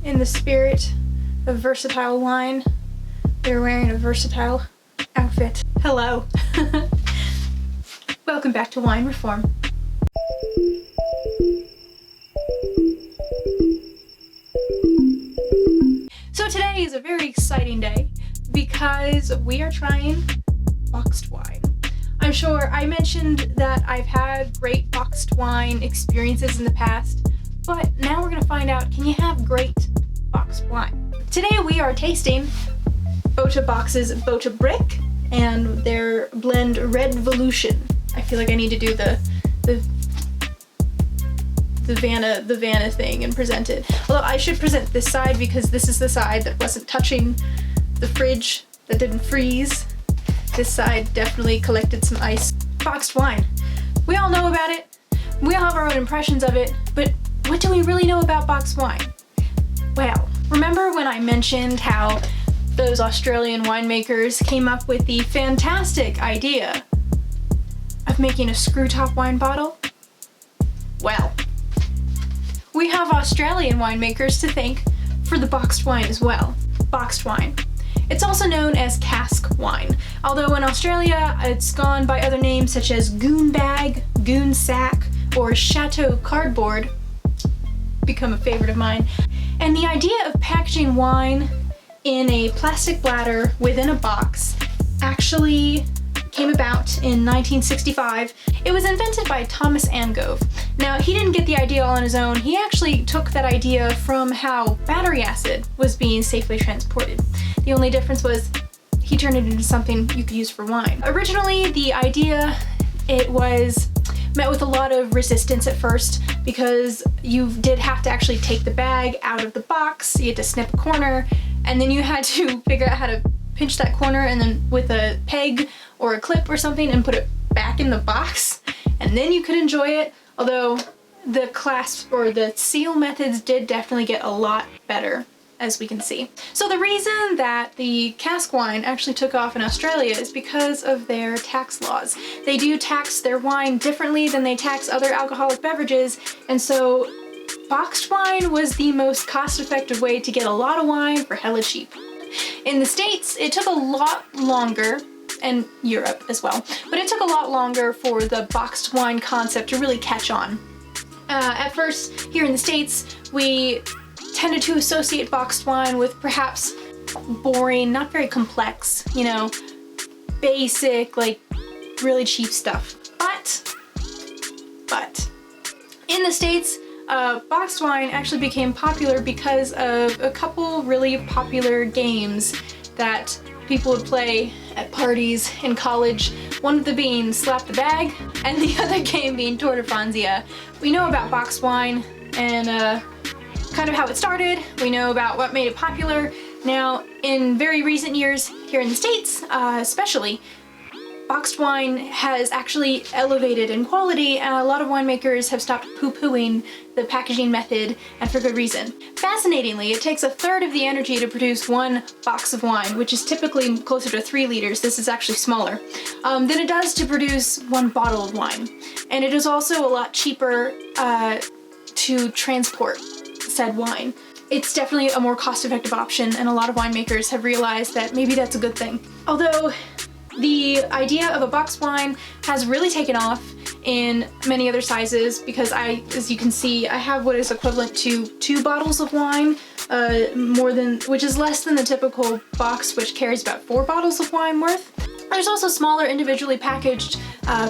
in the spirit of versatile wine, they're wearing a versatile outfit. Hello. Welcome back to Wine Reform. So today is a very exciting day because we are trying boxed wine. I'm sure I mentioned that I've had great boxed wine experiences in the past, but now we're gonna find out, can you have great boxed wine? Today we are tasting Bota Box's Bota Brick and their blend RedVolution. I feel like I need to do the Vanna thing and present it. Although I should present this side because this is the side that wasn't touching the fridge, that didn't freeze. This side definitely collected some ice. Boxed wine. We all know about it. We all have our own impressions of it, but what do we really know about boxed wine? Well, remember when I mentioned how those Australian winemakers came up with the fantastic idea of making a screw top wine bottle? Well, we have Australian winemakers to thank for the boxed wine as well. Boxed wine. It's also known as cask wine, although in Australia it's gone by other names such as goon bag, goon sack, or chateau cardboard, become a favorite of mine. And the idea of packaging wine in a plastic bladder within a box actually came about in 1965. It was invented by Thomas Angove. Now, he didn't get the idea all on his own. He actually took that idea from how battery acid was being safely transported. The only difference was he turned it into something you could use for wine. Originally, the idea, it was met with a lot of resistance at first because you did have to actually take the bag out of the box, you had to snip a corner, and then you had to figure out how to pinch that corner and then with a peg or a clip or something and put it back in the box, and then you could enjoy it, although the clasp or the seal methods did definitely get a lot better, as we can see. So the reason that the cask wine actually took off in Australia is because of their tax laws. They do tax their wine differently than they tax other alcoholic beverages, and so boxed wine was the most cost-effective way to get a lot of wine for hella cheap. In the States, it took a lot longer, and Europe as well, but it took a lot longer for the boxed wine concept to really catch on. At first, here in the States, we tended to associate boxed wine with perhaps boring, not very complex, you know, basic, like really cheap stuff. But in the States, boxed wine actually became popular because of a couple really popular games that people would play at parties in college. One of them being Slap the Bag, and the other game being Tour de Franzia. We know about boxed wine and kind of how it started. We know about what made it popular. Now, in very recent years here in the States, especially, boxed wine has actually elevated in quality, and a lot of winemakers have stopped poo-pooing the packaging method, and for good reason. Fascinatingly, it takes a third of the energy to produce one box of wine, which is typically closer to 3 liters. This is actually smaller, than it does to produce one bottle of wine. And it is also a lot cheaper to transport said wine. It's definitely a more cost-effective option, and a lot of winemakers have realized that maybe that's a good thing. Although the idea of a boxed wine has really taken off in many other sizes because as you can see, I have what is equivalent to 2 bottles of wine, which is less than the typical box, which carries about 4 bottles of wine worth. There's also smaller individually packaged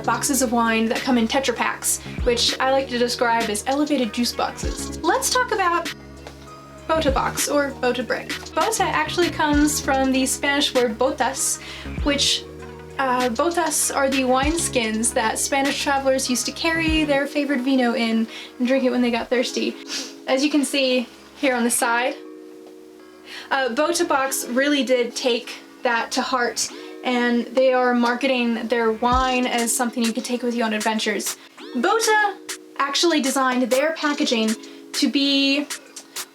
boxes of wine that come in Tetra Paks, which I like to describe as elevated juice boxes. Let's talk about Bota Box or Bota Brick. Bota actually comes from the Spanish word botas, which botas are the wineskins that Spanish travelers used to carry their favorite vino in and drink it when they got thirsty. As you can see here on the side, Bota Box really did take that to heart, and they are marketing their wine as something you can take with you on adventures. Bota actually designed their packaging to be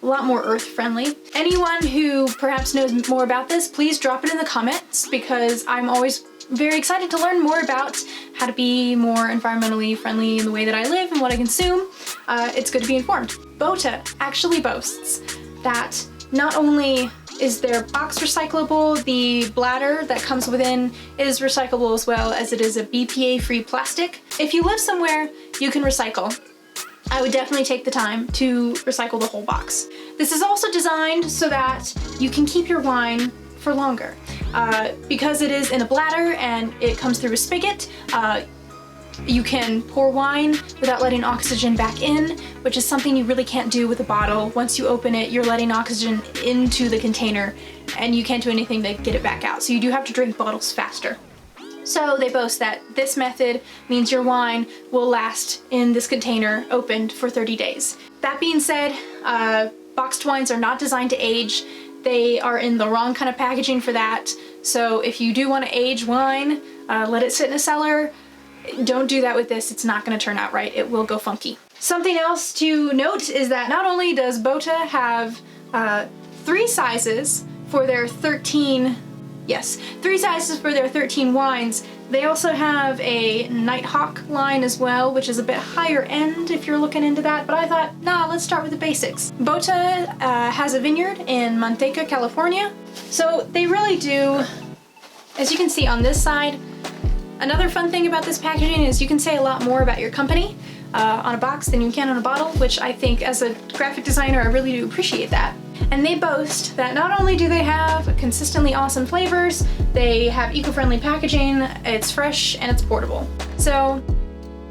a lot more earth-friendly. Anyone who perhaps knows more about this, please drop it in the comments, because I'm always very excited to learn more about how to be more environmentally friendly in the way that I live and what I consume. It's good to be informed. Bota actually boasts that not only is their box recyclable, the bladder that comes within is recyclable as well, as it is a BPA-free plastic. If you live somewhere you can recycle, I would definitely take the time to recycle the whole box. This is also designed so that you can keep your wine for longer. Because it is in a bladder and it comes through a spigot, you can pour wine without letting oxygen back in, which is something you really can't do with a bottle. Once you open it, you're letting oxygen into the container and you can't do anything to get it back out. So you do have to drink bottles faster. So they boast that this method means your wine will last in this container opened for 30 days. That being said, boxed wines are not designed to age. They are in the wrong kind of packaging for that. So if you do want to age wine, let it sit in a cellar. Don't do that with this. It's not going to turn out right. It will go funky. Something else to note is that not only does Bota have 3 sizes for their 13 wines, they also have a Nighthawk line as well, which is a bit higher end if you're looking into that, but I thought, nah, let's start with the basics. Bota has a vineyard in Manteca, California, so they really do, as you can see on this side. Another fun thing about this packaging is you can say a lot more about your company on a box than you can on a bottle, which I think as a graphic designer I really do appreciate that. And they boast that not only do they have consistently awesome flavors, they have eco-friendly packaging, it's fresh, and it's portable. So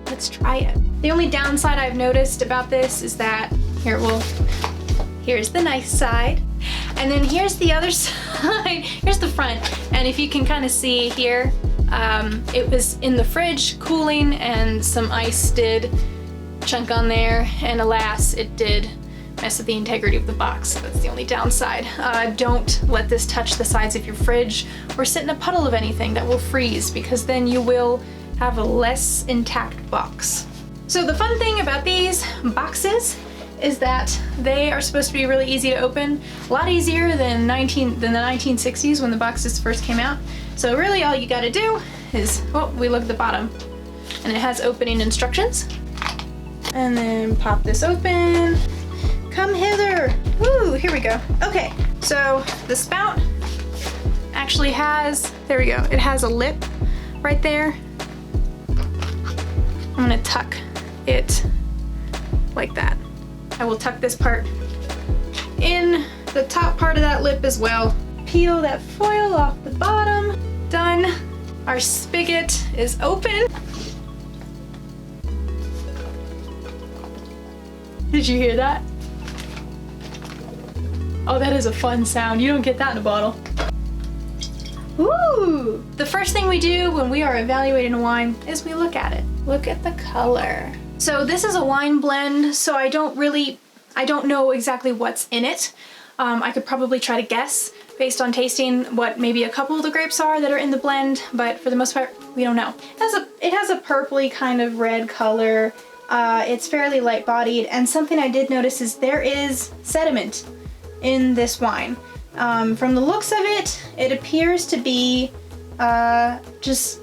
let's try it. The only downside I've noticed about this is that, here's the nice side, and then here's the other side, here's the front, and if you can kind of see here, it was in the fridge cooling and some ice did chunk on there, and alas, it did mess with the integrity of the box. That's the only downside. Don't let this touch the sides of your fridge or sit in a puddle of anything that will freeze, because then you will have a less intact box. So the fun thing about these boxes is that they are supposed to be really easy to open, a lot easier than the 1960s when the boxes first came out. So really all you gotta do is, we look at the bottom and it has opening instructions. And then pop this open. Come hither. Woo, here we go. Okay, so the spout actually has, there we go, it has a lip right there. I'm gonna tuck it like that. I will tuck this part in the top part of that lip as well. Peel that foil off the bottom. Done. Our spigot is open. Did you hear that? Oh, that is a fun sound. You don't get that in a bottle. Ooh! The first thing we do when we are evaluating a wine is we look at it. Look at the color. So this is a wine blend, so I don't know exactly what's in it. I could probably try to guess based on tasting what maybe a couple of the grapes are that are in the blend, but for the most part, we don't know. It has a purpley kind of red color. It's fairly light bodied, and something I did notice is there is sediment in this wine. From the looks of it, it appears to be just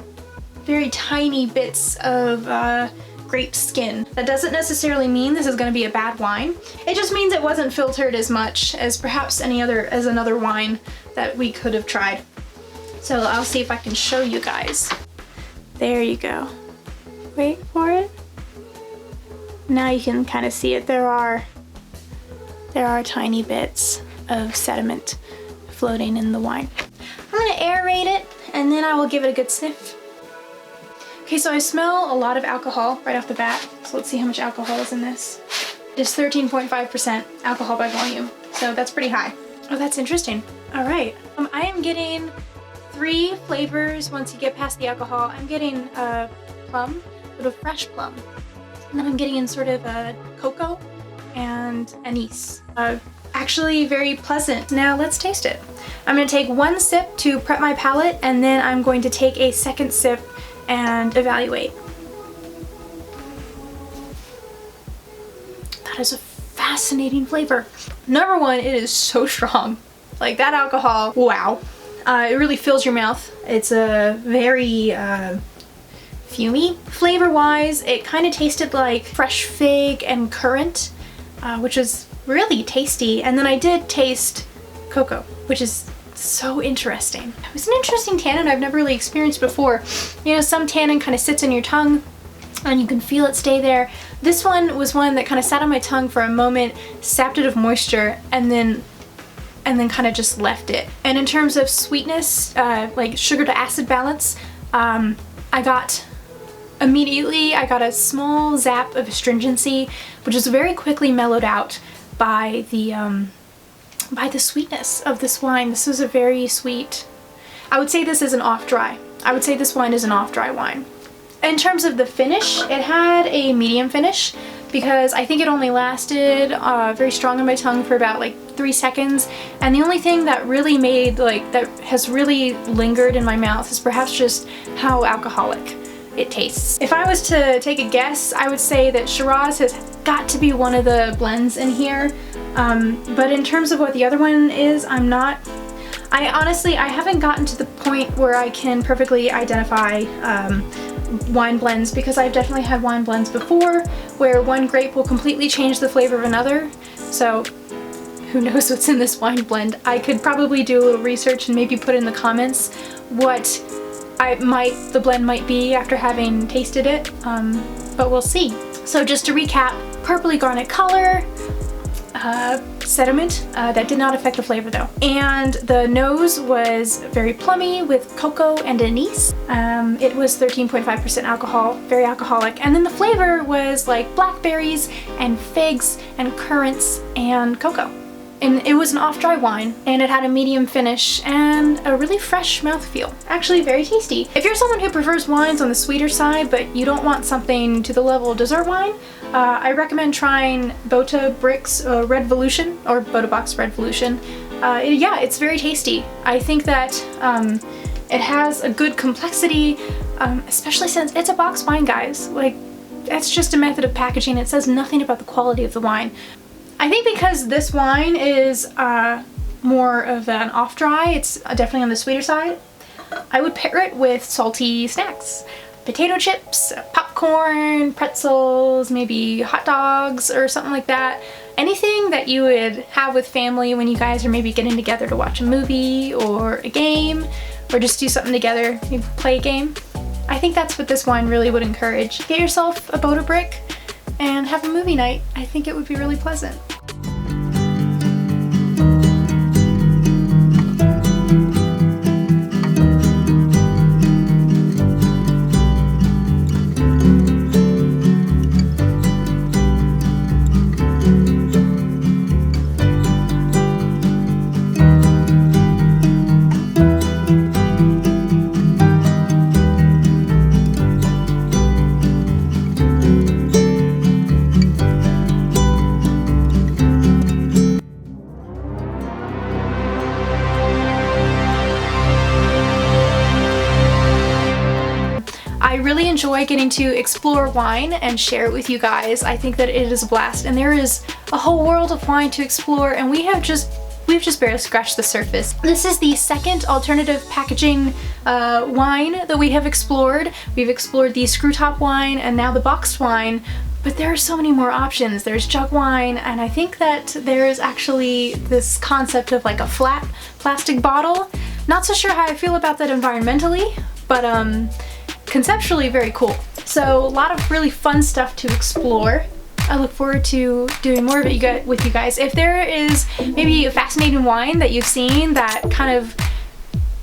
very tiny bits of grape skin. That doesn't necessarily mean this is going to be a bad wine. It just means it wasn't filtered as much as perhaps another wine that we could have tried. So I'll see if I can show you guys. There you go. Wait for it. Now you can kind of see it. There are tiny bits of sediment floating in the wine. I'm gonna aerate it and then I will give it a good sniff. Okay, so I smell a lot of alcohol right off the bat. So let's see how much alcohol is in this. It is 13.5% alcohol by volume. So that's pretty high. Oh, that's interesting. All right. I am getting 3 flavors once you get past the alcohol. I'm getting plum, sort of fresh plum. And then I'm getting in sort of a coco and anise. Actually very pleasant. Now let's taste it. I'm gonna take 1 sip to prep my palate, and then I'm going to take a second sip and evaluate. That is a fascinating flavor. Number 1, it is so strong. Like that alcohol, wow. It really fills your mouth. It's a very fumey. Flavor-wise, it kind of tasted like fresh fig and currant, which is really tasty. And then I did taste cocoa, which is so interesting. It was an interesting tannin I've never really experienced before. You know, some tannin kind of sits in your tongue and you can feel it stay there. This one was one that kind of sat on my tongue for a moment, sapped it of moisture, and then kind of just left it. And in terms of sweetness, like sugar to acid balance, I got a small zap of astringency, which was very quickly mellowed out by the sweetness of this wine. This was a very sweet, I would say this is an off-dry. I would say this wine is an off-dry wine. In terms of the finish, it had a medium finish because I think it only lasted very strong on my tongue for about like 3 seconds. And the only thing that really made, like, that has really lingered in my mouth is perhaps just how alcoholic it tastes. If I was to take a guess, I would say that Shiraz has got to be one of the blends in here. But in terms of what the other one is, I honestly haven't gotten to the point where I can perfectly identify wine blends, because I've definitely had wine blends before where one grape will completely change the flavor of another. So who knows what's in this wine blend. I could probably do a little research and maybe put in the comments what the blend might be after having tasted it, but we'll see. So just to recap, purpley garnet color, sediment, that did not affect the flavor though. And the nose was very plummy with cocoa and anise. It was 13.5% alcohol, very alcoholic. And then the flavor was like blackberries and figs and currants and cocoa. And it was an off-dry wine, and it had a medium finish and a really fresh mouthfeel. Actually very tasty. If you're someone who prefers wines on the sweeter side, but you don't want something to the level of dessert wine, I recommend trying Bota Brick's RedVolution, or Bota Box RedVolution. Yeah, it's very tasty. I think that it has a good complexity, especially since it's a box wine, guys. Like, that's just a method of packaging. It says nothing about the quality of the wine. I think because this wine is more of an off-dry, it's definitely on the sweeter side, I would pair it with salty snacks. Potato chips, popcorn, pretzels, maybe hot dogs or something like that. Anything that you would have with family when you guys are maybe getting together to watch a movie or a game, or just do something together, maybe play a game. I think that's what this wine really would encourage. Get yourself a Bota Brick and have a movie night. I think it would be really pleasant. I really enjoy getting to explore wine and share it with you guys. I think that it is a blast, and there is a whole world of wine to explore, and we've just barely scratched the surface. This is the second alternative packaging wine that we have explored. We've explored the screw top wine and now the boxed wine, but there are so many more options. There's jug wine, and I think that there's actually this concept of like a flat plastic bottle. Not so sure how I feel about that environmentally, but conceptually very cool. So a lot of really fun stuff to explore. I look forward to doing more of it with you guys. If there is maybe a fascinating wine that you've seen that kind of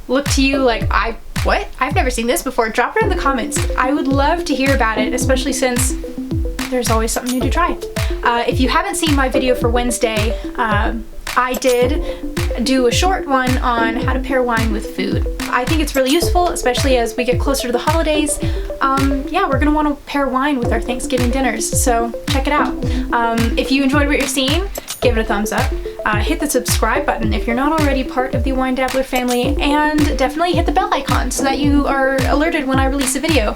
looked to you like, I've never seen this before, drop it in the comments. I would love to hear about it, especially since there's always something new to try. If you haven't seen my video for Wednesday, I did do a short one on how to pair wine with food. I think it's really useful, especially as we get closer to the holidays. Yeah, we're gonna want to pair wine with our Thanksgiving dinners, so check it out. If you enjoyed what you're seeing, give it a thumbs up. Hit the subscribe button if you're not already part of the Wine Dabbler family, and definitely hit the bell icon so that you are alerted when I release a video.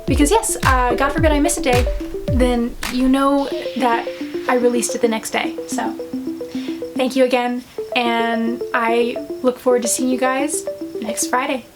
Because yes, God forbid I miss a day, then you know that I released it the next day. So thank you again, and I look forward to seeing you guys next Friday.